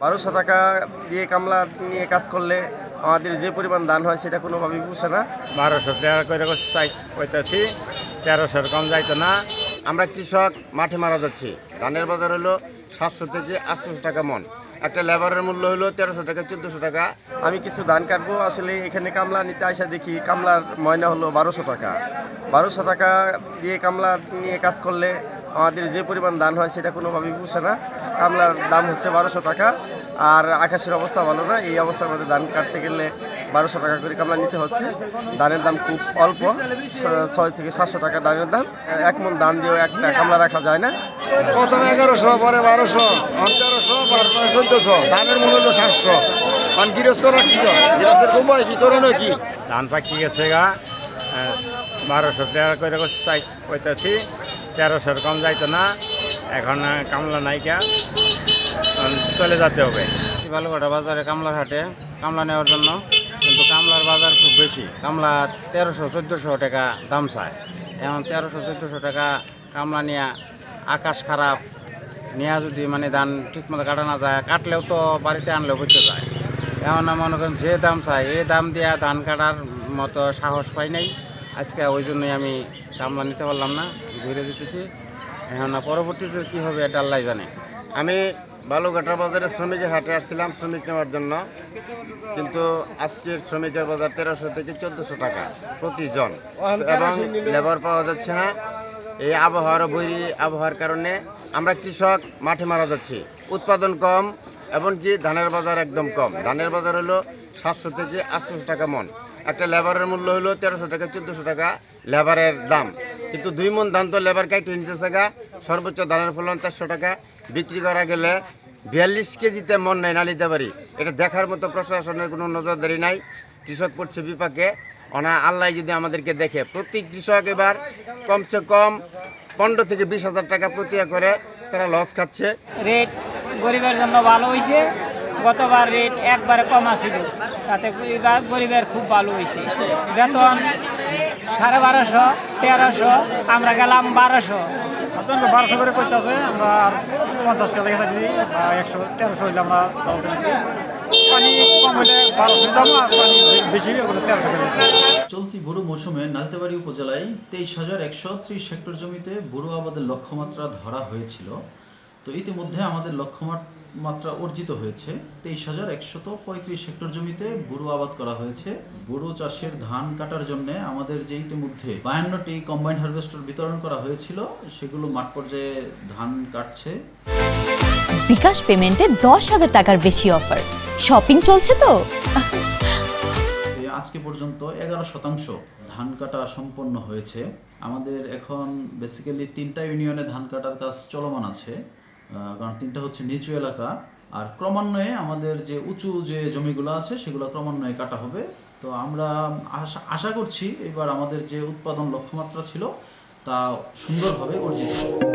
1200 টাকা দিয়ে কামলা নিয়ে কাজ করলে আমাদের যে পরিমাণ দান হয় সেটা কোনোভাবেই পুষে না। 1200 টাকা করে চাই কইতাছি, 1300 কম যাইতো না। আমরা কৃষক মাঠে মারা যাচ্ছি। ধানের বাজার হলো 700 থেকে 800 টাকা মন। একটা লেবারের মূল্য হলো 1300 টাকা 1400 টাকা। আমি কিছু ধান কাটবো, আসলে এখানে কামলা নিতে আসা দেখি কামলার ময়না হলো 1200 টাকা। 1200 টাকা দিয়ে কামলা নিয়ে কাজ করলে আমাদের যে পরিমাণ দান হয় সেটা কোনোভাবেই পুষে না। কামলার দাম হচ্ছে 1200 টাকা, আর আকাশের অবস্থা ভালো না। এই অবস্থার মধ্যে ধান কাটতে গেলে 1200 টাকা করে কামলা নিতে হচ্ছে। ধানের দাম খুব অল্প, 600 থেকে 700 টাকা ধানের দাম। এক মন ধান দিয়েও একটা কামলা রাখা যায় না। প্রথমে 1100, পরে 1200, 1300, 1400, ধানের মূল্য হলো 700। মানে গিরস করা কি গিরসের উপায় কি করণীয় কি? ধান পাকি গেছে গা, 1200 টাকা করে চাই কইতাছি, 1300 কম যাইতো না। এখন কামলা নাইকা, চলে যেতে হবে। বালুঘাটা বাজারে কামলার হাটে কামলা নেওয়ার জন্য, কিন্তু কামলার বাজার খুব বেশি। কামলা 1300-1400 টাকা দাম চায়। এখন 1300-1400 টাকা কামলা নেওয়া, আকাশ খারাপ, নেওয়া যদি মানে ধান ঠিকমতো কাটা না যায়, কাটলেও তো বাড়িতে আনলেও হইতে যায়। এখন মনে করেন যে দাম চাই এই দাম দিয়া ধান কাটার মতো সাহস পাই নাই। আজকে ওই জন্যই আমি কামলা নিতে পারলাম না, ঘুরে দিতেছি। এখন পরবর্তীতে কী হবে এটা আল্লাহ জানে। আমি বালুঘাটা বাজারে শ্রমিকের হাটে আসছিলাম শ্রমিক নেওয়ার জন্য, কিন্তু আজকের শ্রমিকের বাজার 1300 থেকে 1400 টাকা প্রতিজন, এবং লেবার পাওয়া যাচ্ছে না। এই আবহাওয়ার কারণে আমরা কৃষক মাঠে মারা যাচ্ছি। উৎপাদন কম, এমনকি ধানের বাজার একদম কম। ধানের বাজার হলো 700 থেকে 800 টাকা মন। একটা লেবারের মূল্য হলো 1300 টাকা 1400 টাকা লেবারের দাম। কিন্তু 2 মন ধান তো লেবার কাইটে নিতেছে গা। সর্বোচ্চ ধানের ফলন 400 টাকা, বিক্রি করা গেলে 42 কেজিতে মন নেয় না নিতে পারি। এটা দেখার মতো প্রশাসনের কোনো নজরদারি নাই। কৃষক পড়ছে বিপাকে। আল্লাহ যদি আমাদেরকে দেখে, প্রতি কৃষক এবার কমসে কম 15 থেকে 20,000 টাকা প্রতি করে তারা লস খাচ্ছে। রেট গরিবের জন্য ভালো হয়েছে। গতবার রেট একবারে কম আসিল, তাতে গরিবের খুব ভালো হয়েছে। বেতন 1250, 1300, আমরা গেলাম 1200। 1200 করে করতেছে, আমরা 50 টাকা থাকি বা 100, 1300 হইলে আমরা পানি কম হইলে 1200 দাম, আর পানি বেশি হলে 1300। চলতি বোরো মৌসুমে নালতাবাড়ি উপজেলায় 23,130 হেক্টর জমিতে বোরো আবাদের লক্ষ্যমাত্রা ধরা হয়েছিল। তো ইতিমধ্যে আমাদের লক্ষ্যমাত্রা অর্জিত হয়েছে। 23,135 হেক্টর জমিতে বোরো আবাদ করা হয়েছে। বোরো চাষের ধান কাটার জন্য আমাদের যে ইতিমধ্যে 52টি কম্বাইন্ড হারভেস্টার বিতরণ করা হয়েছিল, সেগুলো মাঠ পর্যায়ে ধান কাটছে। বিকাশ পেমেন্টে 10,000 টাকার বেশি অফার, শপিং চলছে তো। আজকে পর্যন্ত 11% ধান কাটা সম্পন্ন হয়েছে। আমাদের এখন বেসিক্যালি 3টা ইউনিয়নে ধান কাটার কাজ চলমান আছে, কারণ 3টা হচ্ছে নিচু এলাকা। আর ক্রমান্বয়ে আমাদের যে উঁচু যে জমিগুলো আছে সেগুলো ক্রমান্বয়ে কাটা হবে। তো আমরা আশা করছি এবার আমাদের যে উৎপাদন লক্ষ্যমাত্রা ছিল তা সুন্দরভাবে অর্জিত হবে।